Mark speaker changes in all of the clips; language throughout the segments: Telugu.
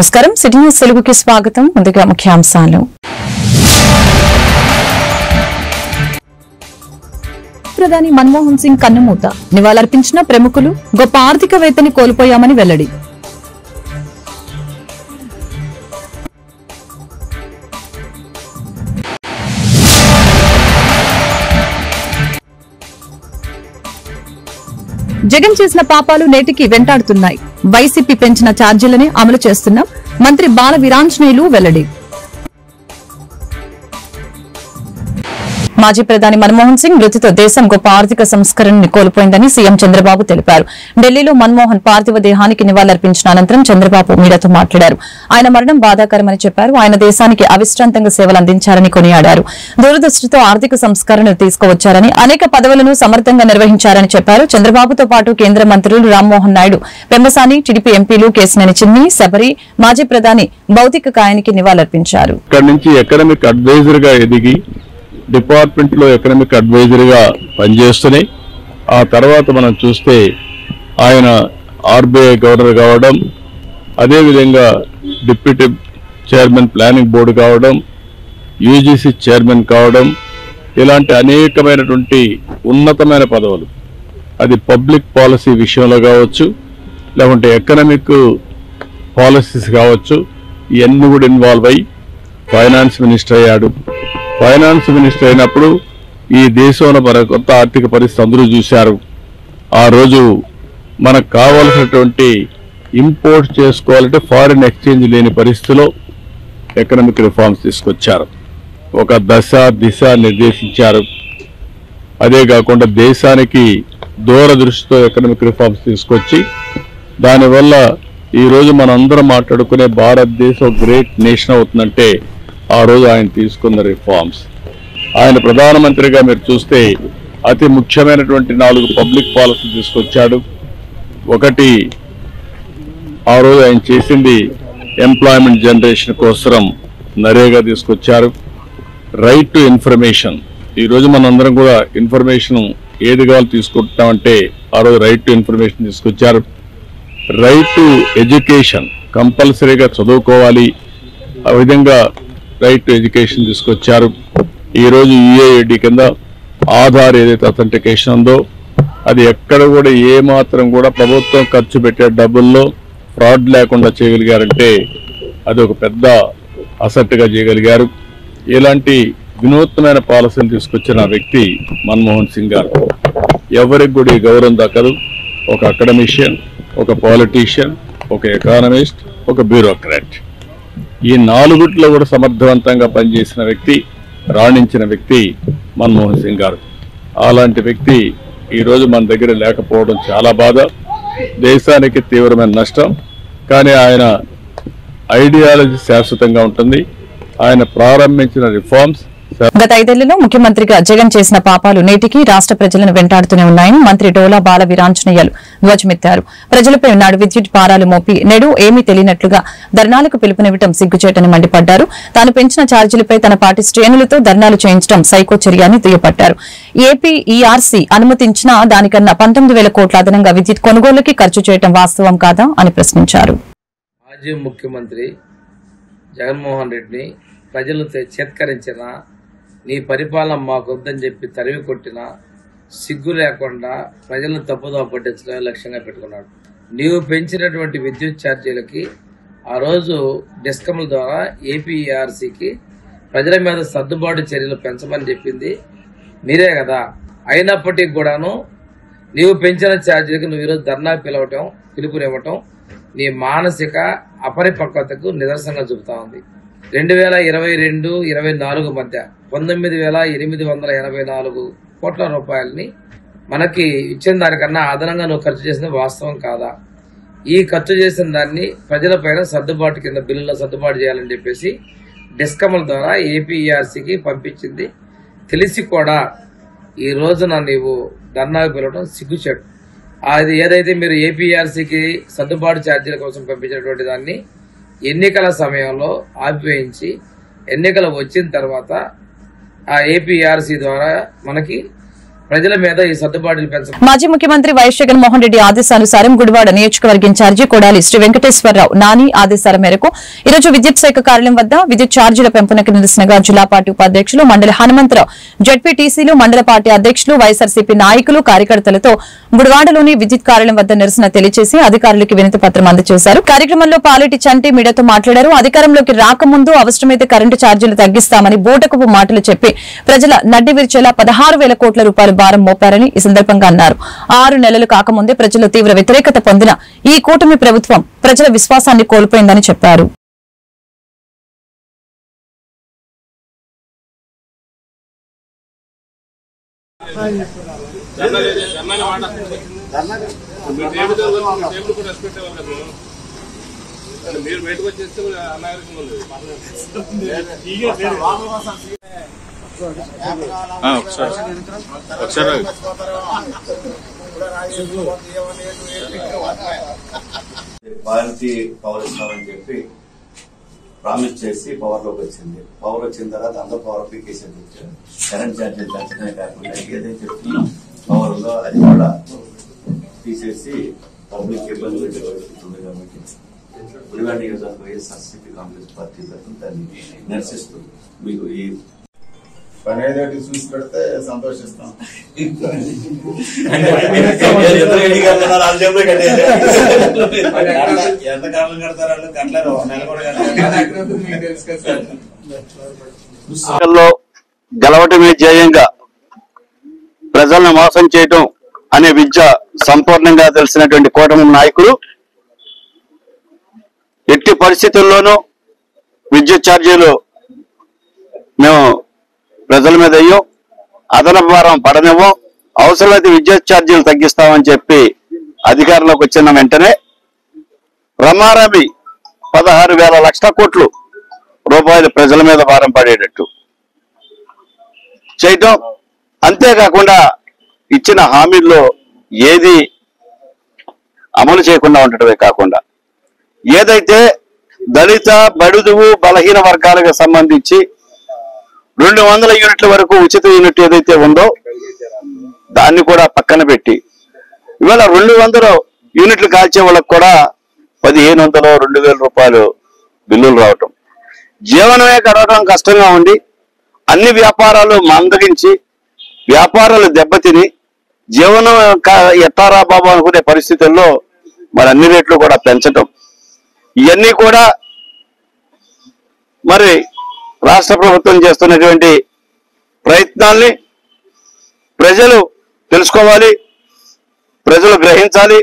Speaker 1: నమస్కారం. సిటీ న్యూస్ తెలుగుకి స్వాగతం. ముందుగా ముఖ్యాంశాలు. ప్రధాని మన్మోహన్ సింగ్ కన్నుమూత, నివాళులర్పించిన ప్రముఖులు, గొప్ప ఆర్థికవేత్తని కోల్పోయామని వెల్లడి. జగన్ చేసిన పాపాలు నేటికి వెంటాడుతున్నాయి. వైసీపీ పెంచిన ఛార్జీలనే అమలు చేస్తున్నాం. మంత్రి బాల వీరాంజనేయులు వెల్లడి. మాజీ ప్రధాని మన్మోహన్ సింగ్ మృతితో దేశం గొప్ప ఆర్థిక సంస్కరణని కోల్పోయిందని సీఎం చంద్రబాబు తెలిపారు. ఢిల్లీలో మన్మోహన్ పార్థివ దేహానికి నివాళులర్పించిన అనంతరం చంద్రబాబు మీడియాతో మాట్లాడారు. ఆయన మరణం బాధాకరమని చెప్పారు. ఆయన దేశానికి అవిశ్రాంతంగా సేవలు అందించారని కొనియాడారు. దూరదృష్టితో ఆర్థిక సంస్కరణలు తీసుకువచ్చారని, అనేక పదవులను సమర్థంగా నిర్వహించారని చెప్పారు. చంద్రబాబుతో పాటు కేంద్ర మంత్రులు రామ్మోహన్ నాయుడు, పెమ్మసాని, టీడీపీ ఎంపీలు కేశినేని చిన్ని, శబరి, మాజీ ప్రధాని భౌతిక కాయానికి నివాళులర్పించారు.
Speaker 2: డిపార్ట్మెంట్ లో ఎకనామిక్ అడ్వైజర్గా పనిచేస్తూనే ఆ తర్వాత మనం చూస్తే ఆయన ఆర్బీఐ గవర్నర్ కావడం, అదేవిధంగా డిప్యూటీ చైర్మన్ ప్లానింగ్ బోర్డు కావడం, యూజీసీ చైర్మన్ కావడం, ఇలాంటి అనేకమైనటువంటి ఉన్నతమైన పదవులు, అది పబ్లిక్ పాలసీ విషయంలో కావచ్చు, లేకుంటే ఎకనామిక్ పాలసీస్ కావచ్చు, ఇవన్నీ కూడా ఇన్వాల్వ్ అయ్యి ఫైనాన్స్ మినిస్టర్ అయ్యాడు. ఫైనాన్స్ మినిస్టర్ అయినప్పుడు ఈ దేశంలో మన కొత్త ఆర్థిక పరిస్థితి అందరూ చూశారు. ఆ రోజు మనకు కావాల్సినటువంటి ఇంపోర్ట్ చేసుకోవాలంటే ఫారిన్ ఎక్స్చేంజ్ లేని పరిస్థితిలో ఎకనామిక్ రిఫార్మ్స్ తీసుకొచ్చారు. ఒక దిశ నిర్దేశించారు. అదే కాకుండా దేశానికి దూరదృష్టితో ఎకనామిక్ రిఫార్మ్స్ తీసుకొచ్చి దానివల్ల ఈరోజు మనందరం మాట్లాడుకునే భారతదేశం గ్రేట్ నేషన్ అవుతుందంటే ఆ రోజు ఆయన తీసుకున్న రిఫార్మ్స్. ఆయన ప్రధానమంత్రిగా మీరు చూస్తే అతి ముఖ్యమైనటువంటి 4 పబ్లిక్ పాలసీ తీసుకొచ్చాడు. ఒకటి, ఆ రోజు ఆయన చేసింది ఎంప్లాయ్మెంట్ జనరేషన్ కోసం నరేగా తీసుకొచ్చారు. రైట్ టు ఇన్ఫర్మేషన్, ఈరోజు మనందరం కూడా ఇన్ఫర్మేషన్ ఏది కావాలో తీసుకుంటామంటే ఆ రోజు రైట్ టు ఇన్ఫర్మేషన్ తీసుకొచ్చారు. రైట్ టు ఎడ్యుకేషన్, కంపల్సరీగా చదువుకోవాలి, ఆ విధంగా రైట్ టు ఎడ్యుకేషన్ తీసుకొచ్చారు. ఈరోజు యూఏఐడి కింద ఆధార్ ఏదైతే అథెంటికేషన్ ఉందో అది ఎక్కడ కూడా ఏమాత్రం కూడా ప్రభుత్వం ఖర్చు పెట్టే డబ్బుల్లో ఫ్రాడ్ లేకుండా చేయగలిగారంటే అది ఒక పెద్ద అసెట్గా చేయగలిగారు. ఇలాంటి వినూత్నమైన పాలసీలు తీసుకొచ్చిన వ్యక్తి మన్మోహన్ సింగ్ గారు. ఎవరికి కూడా ఈ గౌరవం దక్కదు. ఒక అకాడమిషియన్, ఒక పాలిటీషియన్, ఒక ఎకానమిస్ట్, ఒక బ్యూరోక్రాట్, ఈ 4 కూడా సమర్థవంతంగా పనిచేసిన వ్యక్తి, రాణించిన వ్యక్తి మన్మోహన్ సింగ్ గారు. అలాంటి వ్యక్తి ఈరోజు మన దగ్గర లేకపోవడం చాలా బాధ, దేశానికి తీవ్రమైన నష్టం. కానీ ఆయన ఐడియాలజీ శాశ్వతంగా ఉంటుంది. ఆయన ప్రారంభించిన రిఫార్మ్స్
Speaker 1: గత 5 ఏళ్లలో ముఖ్యమంత్రిగా జగన్ చేసిన పాపాలు నేటికి రాష్ట్ర ప్రజలను వెంటాడుతూనే ఉన్నాయని మంత్రి డోలా బాల వీరాంజనేయులు ధ్వజమెత్తారు. ప్రజలపై నాడు విద్యుత్ భారాలు మోపి నేడు ఏమీ తెలియనట్లుగా ధర్నాలకు పిలుపునివ్వడం సిగ్గుచేటని మండిపడ్డారు. తాను పెంచిన ఛార్జీలపై తన పార్టీ శ్రేణులతో ధర్నాలు చేయించడం సైకో చర్య అని దుయ్యబట్టారు. ఏపీఈఆర్సీ అనుమతించినా దానికన్నా 19,000 కోట్ల అదనంగా విద్యుత్ కొనుగోలుకి ఖర్చు చేయడం వాస్తవం కాదా అని ప్రశ్నించారు.
Speaker 3: మాజీ ముఖ్యమంత్రి జగన్మోహన్ రెడ్డిని ప్రజలు చేత్కరించిన, నీ పరిపాలన మాకొద్దని చెప్పి తరివి కొట్టిన, సిగ్గు లేకుండా ప్రజలను తప్పుదో పట్టించడమే లక్ష్యంగా పెట్టుకున్నాడు. నీవు పెంచినటువంటి విద్యుత్ ఛార్జీలకి ఆ రోజు డిస్కమ్ల ద్వారా ఏపీఆర్సీకి ప్రజల మీద సర్దుబాటు చర్యలు పెంచమని చెప్పింది మీరే కదా. అయినప్పటికీ కూడాను నీవు పెంచిన ఛార్జీలకు నువ్వు ఈరోజు ధర్నా పిలుపునివ్వటం నీ మానసిక అపరిపక్వతకు నిదర్శనంగా చూపుతా ఉంది. 2022-24 మధ్య 19,884 కోట్ల రూపాయలని మనకి ఇచ్చిన దానికన్నా అదనంగా నువ్వు ఖర్చు చేసిన వాస్తవం కాదా? ఈ ఖర్చు చేసిన దాన్ని ప్రజలపైన సర్దుబాటు కింద బిల్లులో సర్దుబాటు చేయాలని చెప్పేసి డిస్కమ్ల ద్వారా ఏపీఆర్సీకి పంపించింది. తెలిసి కూడా ఈ రోజున నీవు ధర్నాకు పిలవడం సిగ్గుచేటు. అది ఏదైతే మీరు ఏపీఆర్సీకి సర్దుబాటు ఛార్జీల కోసం పంపించినటువంటి దాన్ని ఎన్నికల సమయంలో ఆపివేయించి ఎన్నికలు వచ్చిన తర్వాత ఆ ఏపీఆర్సీ ద్వారా మనకి ప్రజల మీద ఈ సర్దుబాటులు పెంచ
Speaker 1: మాజీ ముఖ్యమంత్రి వైఎస్ జగన్మోహన్ రెడ్డి ఆదేశానుసారం గుడివాడ నియోజకవర్గ ఇన్ఛార్జి కొడాలి శ్రీ వెంకటేశ్వరరావు నాని ఆదేశాల మేరకు ఈరోజు విద్యుత్ శాఖ కార్యాలయం వద్ద విద్యుత్ ఛార్జీల పెంపునకు నిరసనగా జిల్లా పార్టీ ఉపాధ్యక్షులు మండలి హనుమంతరావు జడ్పీటీసీలు మండల పార్టీ అధ్యక్షులు వైఎస్ఆర్సీపీ నాయకులు కార్యకర్తలతో గుడివాడలోని విద్యుత్ కార్యాలయం వద్ద నిరసన తెలియజేసి అధికారులకు వినతి పత్రం అందజేశారు. కార్యక్రమంలో పాలెటి చంటి మీడియాతో మాట్లాడారు. అధికారంలోకి రాకముందు అవసరమైతే కరెంటు ఛార్జీలు తగ్గిస్తామని బూటకపు మాటలు చెప్పి ప్రజల నడ్డి విరిచేలా 16,000 కోట్ల రూపాయలు భారం మోపారని ఈ సందర్భంగా అన్నారు. 6 నెలలు కాకముందే ప్రజలు తీవ్ర వ్యతిరేకత పొందిన ఈ కూటమి ప్రభుత్వం ప్రజల విశ్వాసాన్ని కోల్పోయిందని చెప్పారు.
Speaker 4: భారతీ పవర్ ఇస్తామని చెప్పి ప్రామిస్ చేసి పవర్ లోకి వచ్చింది. పవర్ వచ్చిన తర్వాత అందరూ పవర్ పీకేసేది కరెంట్ ఛార్జీలు పెంచడమే కాకుండా ఏదైతే పవర్ ఉందో అది కూడా తీసేసి పబ్లిక్ ఇబ్బంది పెట్టే పరిస్థితి ఉంది. కాబట్టి గుడివాడ నియోజకవర్గ వైఎస్ఆర్సీపీ కాంగ్రెస్ పార్టీ తరఫున దాన్ని నిరసిస్తుంది. మీకు ఈ
Speaker 5: పని ఏదైతే చూసి పెడితే సంతోషిస్తాం. ఎంతకాలం కడతారు వాళ్ళు కట్టలేరు, నెల కూడా
Speaker 6: కట్టలేరు. గెలవటమే ధ్యేయంగా ప్రజలను మోసం చేయటం అనే విద్య సంపూర్ణంగా తెలిసినటువంటి కూటమి నాయకులు ఎట్టి పరిస్థితుల్లోనూ విద్యుత్ ఛార్జీలు మేము ప్రజల మీద అయ్యో అదనపు భారం పడనివ్వం, అవసరమైతే విద్యుత్ ఛార్జీలు తగ్గిస్తామని చెప్పి అధికారంలోకి వచ్చిన వెంటనే రమారమి 16,000 లక్షల కోట్లు రూపాయలు ప్రజల మీద భారం పడేటట్టు చేయటం. అంతేకాకుండా ఇచ్చిన హామీల్లో ఏది అమలు చేయకుండా ఉండటమే కాకుండా ఏదైతే దళిత బడుగు బలహీన వర్గాలకు సంబంధించి 200 యూనిట్ల వరకు ఉచిత యూనిట్ ఏదైతే ఉందో దాన్ని కూడా పక్కన పెట్టి ఇవాళ 200 యూనిట్లు కాల్చే వాళ్ళకు కూడా 1,500 2,000 రూపాయలు బిల్లులు రావటం, జీవనమే గడవడం కష్టంగా ఉండి అన్ని వ్యాపారాలు మందగించి వ్యాపారాలు దెబ్బతిని జీవనం ఎట్టారా బాబు అనుకునే పరిస్థితుల్లో మరి అన్ని రేట్లు కూడా పెంచటం, ఇవన్నీ కూడా మరి రాష్ట్ర ప్రభుత్వం చేస్తున్నటువంటి ప్రయత్నాల్ని ప్రజలు తెలుసుకోవాలి, ప్రజలు గ్రహించాలి.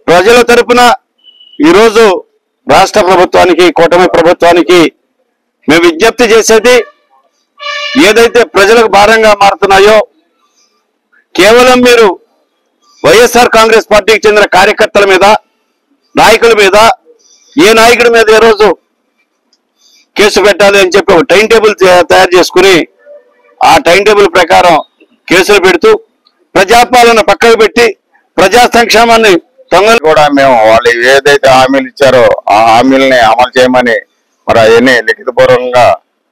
Speaker 6: ప్రజల తరపున ఈరోజు రాష్ట్ర ప్రభుత్వానికి కూటమి ప్రభుత్వానికి మేము విజ్ఞప్తి చేసేది ఏదైతే ప్రజలకు భారంగా మారుతున్నాయో కేవలం మీరు వైఎస్ఆర్ కాంగ్రెస్ పార్టీకి చెందిన కార్యకర్తల మీద నాయకుల మీద ఏ నాయకుడి మీద ఏ రోజు కేసు పెట్టాలి అని చెప్పి ఒక టైం టేబుల్ తయారు చేసుకుని ఆ టైం టేబుల్ ప్రకారం కేసులు పెడుతూ ప్రజాపాలన పక్కకు పెట్టి ప్రజా సంక్షేమాన్ని
Speaker 5: కూడా మేము వాళ్ళు ఏదైతే హామీలు ఇచ్చారో ఆ హామీలని అమలు చేయమని మరి అవన్నీ లిఖితపూర్వకంగా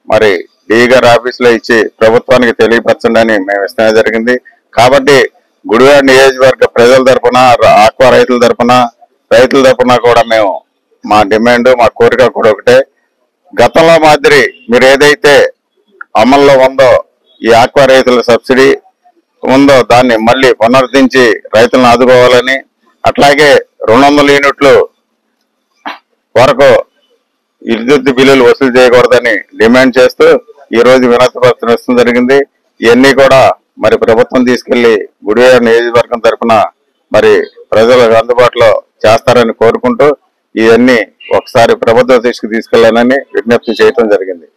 Speaker 5: మరి డిఈ గారి ఆఫీసులో ఇచ్చి ప్రభుత్వానికి తెలియపరచండి మేము ఇస్తమే జరిగింది. కాబట్టి గుడివాడ నియోజకవర్గ ప్రజల తరఫున ఆక్వా రైతుల తరఫున కూడా మేము మా డిమాండ్ మా కోరిక కూడా ఒకటే, గతంలో మాదిరి మీరు ఏదైతే అమల్లో ఉందో ఈ ఆక్వా రైతుల సబ్సిడీ ఉందో దాన్ని మళ్ళీ పునరుద్ధరించి రైతులను ఆదుకోవాలని, అట్లాగే 200 యూనిట్లు వరకు విద్యుత్ బిల్లులు వసూలు చేయకూడదని డిమాండ్ చేస్తూ ఈ రోజు వినతి పత్రం ఇవ్వడం జరిగింది. ఇవన్నీ కూడా మరి ప్రభుత్వం తీసుకెళ్లి గుడివాడ నియోజకవర్గం తరఫున మరి ప్రజలకు అందుబాటులో చేస్తారని కోరుకుంటూ ఇవన్నీ ఒకసారి ప్రభుత్వ దృష్టికి తీసుకెళ్లాలని విజ్ఞప్తి చేయడం జరిగింది.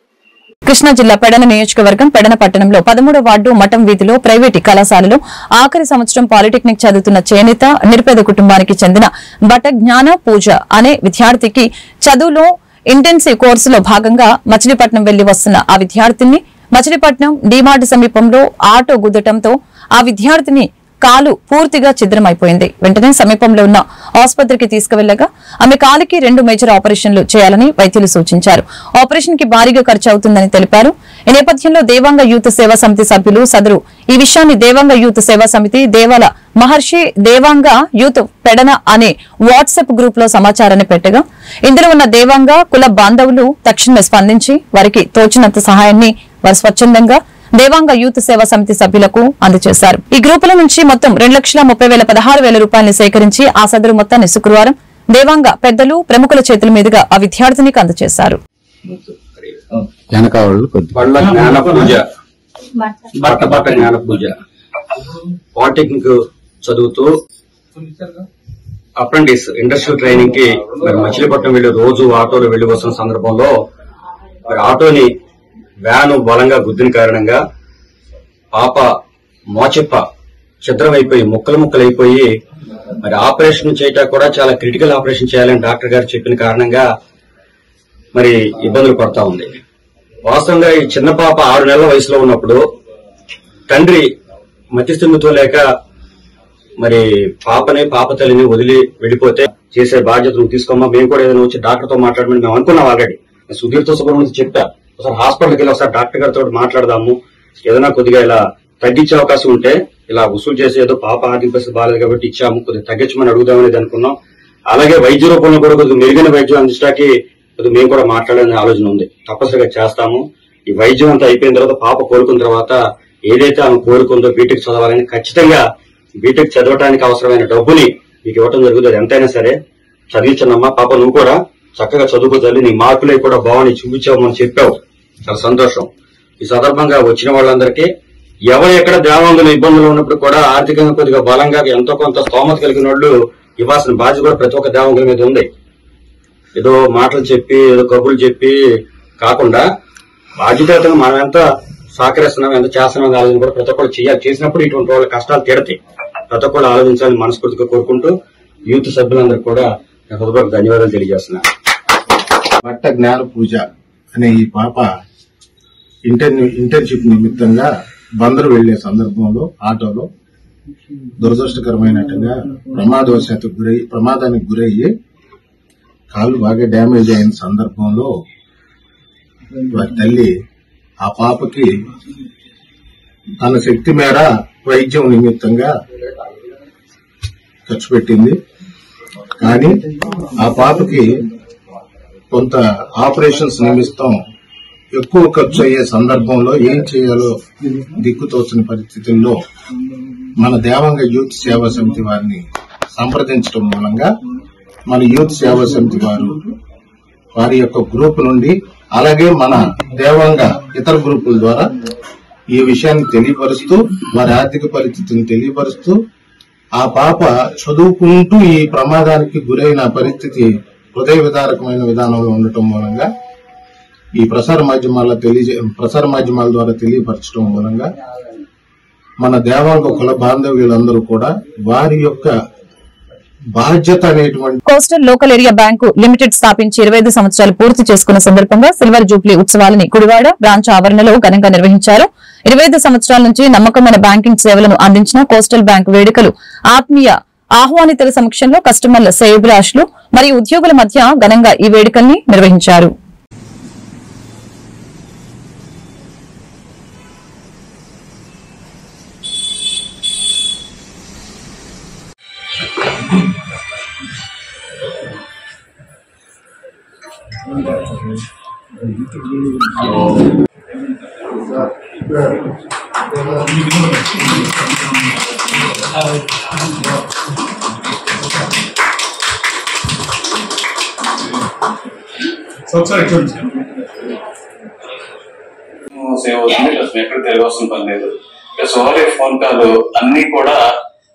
Speaker 1: కృష్ణా జిల్లా పెడన నియోజకవర్గం పెడన పట్టణంలో 13వ వార్డు మఠం వీధిలో ప్రైవేటు కళాశాలలో ఆఖరి సంవత్సరం పాలిటెక్నిక్ చదువుతున్న చేనేత నిరుపేద కుటుంబానికి చెందిన బట జ్ఞాన పూజ అనే విద్యార్థికి చదువులో ఇంటెన్సివ్ కోర్సులో భాగంగా మచిలీపట్నం వెళ్లి వస్తున్న ఆ విద్యార్థిని మచిలీపట్నం డీమార్ట్ సమీపంలో ఆటో గుద్దటంతో ఆ విద్యార్థిని కాలు పూర్తిగా ఛిద్రమైపోయింది. వెంటనే సమీపంలో ఉన్న ఆసుపత్రికి తీసుకువెళ్లగా ఆమె కాలికి 2 మేజర్ ఆపరేషన్లు చేయాలని వైద్యులు సూచించారు. ఆపరేషన్ కి భారీగా ఖర్చు అవుతుందని తెలిపారు. ఈ నేపథ్యంలో దేవాంగ యూత్ సేవా సమితి సభ్యులు సదరు ఈ విషయాన్ని దేవాంగ యూత్ సేవా సమితి దేవాల మహర్షి దేవాంగ యూత్ పెడన అనే వాట్సాప్ గ్రూప్ లో సమాచారాన్ని పెట్టగా ఇందులో ఉన్న దేవాంగ కుల బాంధవులు తక్షణమే స్పందించి వారికి తోచినంత సహాయాన్ని వారు స్వచ్ఛందంగా దేవాంగ యూత్ సేవా సమితి సభ్యులకు అందజేశారు. ఈ గ్రూపుల నుంచి మొత్తం 2,30,16,000 రూపాయలను సేకరించి ఆ సదరు మొత్తాన్ని శుక్రవారం దేవాంగ పెద్దలు ప్రముఖుల చేతుల మీదుగా ఆ విద్యార్థినికి అందజేశారు.
Speaker 7: పాలిటెక్నిక్ చదువుతూ అప్రెంటిస్ ఇండస్ట్రియల్ ట్రైనింగ్ కి మరి మచిలీపట్నం వెళ్లి రోజు ఆటోలో వెళ్లి వస్తున్న సందర్భంలో మరి ఆటోని వ్యాను బలంగా గుద్దిన కారణంగా పాప మోచెప్ప ఛిద్రమైపోయి ముక్కలైపోయి మరి ఆపరేషన్ చేయటం కూడా చాలా క్రిటికల్ ఆపరేషన్ చేయాలని డాక్టర్ గారు చెప్పిన కారణంగా మరి ఇబ్బందులు పడతా ఉంది. వాస్తవంగా ఈ చిన్న పాప 6 నెలల వయసులో ఉన్నప్పుడు తండ్రి మతిస్థిమితో లేక మరి పాప తల్లిని వదిలి వెళ్లిపోతే చేసే బాధ్యతను తీసుకోమా, మేము కూడా ఏదైనా వచ్చి డాక్టర్ తో మాట్లాడమని మేము అనుకున్నాం. ఆల్రెడీ సుధీర్తో సుబ్రహ్మణ్యం చెప్పా, ఒకసారి హాస్పిటల్కి వెళ్ళి ఒకసారి డాక్టర్ గారితో మాట్లాడదాము, ఏదైనా కొద్దిగా ఇలా తగ్గించే అవకాశం ఉంటే ఇలా వసూలు చేసి ఏదో పాప ఆర్థిక పరిస్థితి బాగాలేదు కాబట్టి ఇచ్చాము, కొద్దిగా తగ్గించమని అడుగుదామనేది అనుకున్నాం. అలాగే వైద్య రూపంలో కూడా కొద్దిగా మెరుగైన వైద్యం అందించడానికి కొద్దిగా మేము కూడా మాట్లాడాలనే ఆలోచన ఉంది. తప్పనిసరిగా చేస్తాము. ఈ వైద్యం అంతా అయిపోయిన తర్వాత పాప కోలుకున్న తర్వాత ఏదైతే ఆమె కోరుకుందో బీటెక్ చదవాలని ఖచ్చితంగా బీటెక్ చదవడానికి అవసరమైన డబ్బుని మీకు ఇవ్వటం జరుగుతుంది. ఎంతైనా సరే చదివించనమ్మా, పాప నువ్వు కూడా చక్కగా చదువుకోవాలి, నీ మార్కులే కూడా బాగుని చూపించావు అని చెప్పావు, చాలా సంతోషం. ఈ సందర్భంగా వచ్చిన వాళ్ళందరికీ ఎవరు ఎక్కడ దేవాంగులు ఇబ్బందులు ఉన్నప్పుడు కూడా ఆర్థికంగా కొద్దిగా బలంగా ఎంతో కొంత స్తోమత కలిగిన వాళ్ళు ఇవ్వాల్సిన బాధ్యత కూడా ప్రతి ఒక్క దేవాంగుల మీద ఉంది. ఏదో మాటలు చెప్పి ఏదో కబుర్లు చెప్పి కాకుండా బాధ్యతగా మనం ఎంత సహకరిస్తున్నాం, ఎంత చేస్తున్నాం ఆలోచన కూడా ప్రతి ఒక్కరు చేయాలి. చేసినప్పుడు ఇటువంటి వాళ్ళ కష్టాలు తీరతాయి. ప్రతి ఒక్కరు ఆలోచించాలని మనస్ఫూర్తిగా కోరుకుంటూ యూత్ సభ్యులందరూ కూడా హృదయపూర్వక ధన్యవాదాలు తెలియజేస్తున్నాను.
Speaker 8: భట్ట జ్ఞాన పూజ అనే ఈ పాప ఇంటర్న్షిప్ నిమిత్తంగా బందరు వెళ్లే సందర్భంలో ఆటోలో దురదృష్టకరమైనట్టుగా ప్రమాదానికి గురయ్యి కాలు బాగా డ్యామేజ్ అయిన సందర్భంలో వారి తల్లి ఆ పాపకి తన శక్తి మేర వైద్యం నిమిత్తంగా ఖర్చు పెట్టింది. కానీ ఆ పాపకి కొంత ఆపరేషన్స్ నిమిత్తం ఎక్కువ ఖర్చు అయ్యే సందర్భంలో ఏం చేయాలో దిక్కుతోచిన పరిస్థితుల్లో మన దేవాంగ యూత్ సేవా సమితి వారిని సంప్రదించడం మూలంగా మన యూత్ సేవా సమితి వారి యొక్క గ్రూప్ నుండి అలాగే మన దేవాంగ ఇతర గ్రూపుల ద్వారా ఈ విషయాన్ని తెలియపరుస్తూ వారి ఆర్థిక పరిస్థితిని తెలియపరుస్తూ ఆ పాప చదువుకుంటూ ఈ ప్రమాదానికి గురైన పరిస్థితి హృదయ విదారకమైన విధానంలో ఉండటం మూలంగా ఈ ప్రసార మాధ్యమాల ద్వారా తెలియపరచడం మూలంగా మన దేవాంగ కుల బాంధవ్యులందరూ కూడా వారి యొక్క బాధ్యత అనేటువంటి
Speaker 1: coastal local area bank limited స్థాపించి 25 సంవత్సరాలు పూర్తి చేసుకున్న సందర్భంగా సిల్వర్ జూబ్లీ ఉత్సవాలని గుడివాడ బ్రాంచ్ ఆవరణలో ఘనంగా నిర్వహించారు. 25 సంవత్సరాల నుంచి నమ్మకమైన బ్యాంకింగ్ సేవలను అందించిన కోస్టల్ బ్యాంక్ వేడుకలు ఆత్మీయ ఆహ్వానితుల సమక్షంలో కస్టమర్ల శ్రేయోభిలాషులు మరియు ఉద్యోగుల మధ్య ఘనంగా ఈ వేడుకల్ని నిర్వహించారు.
Speaker 9: సేవ్ అవుతుంది, ప్లస్ ఎక్కడ తిరగవలసిన పని లేదు. ప్లస్ ఓవర్ ఫోన్ కాల్ అన్ని కూడా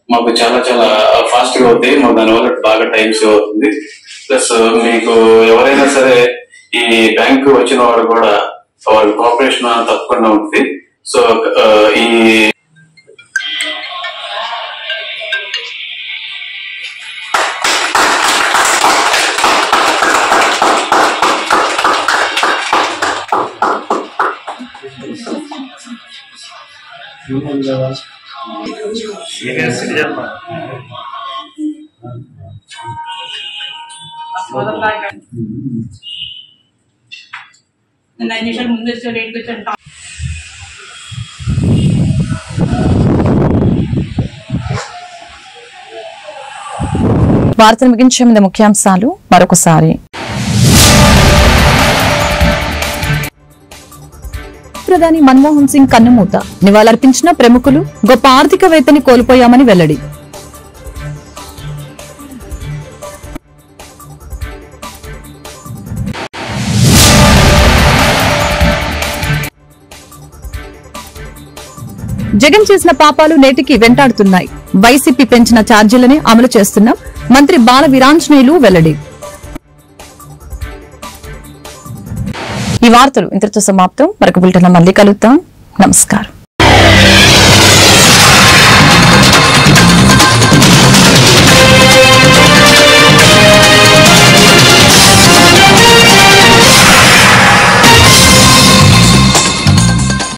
Speaker 9: మాకు చాలా చాలా ఫాస్ట్ గా అవుతాయి. మాకు దానివల్ల బాగా టైం సేవ్ అవుతుంది. ప్లస్ మీకు ఎవరైనా సరే ఈ బ్యాంక్ వచ్చిన వాడు కూడా వాళ్ళ కోఆపరేషన్ తప్పకుండా ఉంటుంది. సో ఈ
Speaker 3: సీనియర్ సిటిజన్
Speaker 1: వార్తలు ముగించే ముందు ముఖ్యాంశాలు మరొకసారి. ప్రధాని మన్మోహన్ సింగ్ కన్నుమూత, నివాళులర్పించిన ప్రముఖులు, గొప్ప ఆర్థికవేత్తని కోల్పోయామని వెల్లడి. జగన్ చేసిన పాపాలు నేటికి వెంటాడుతున్నాయి. వైసీపీ పెంచిన ఛార్జీలనే అమలు చేస్తున్నాం. మంత్రి బాల వీరాంజనేయులు వెల్లడి. ఈ వార్తలు ఇంతటితో సమాప్తం. మరొక బులెటిన్లో మళ్ళీ కలుద్దాం. నమస్కారం.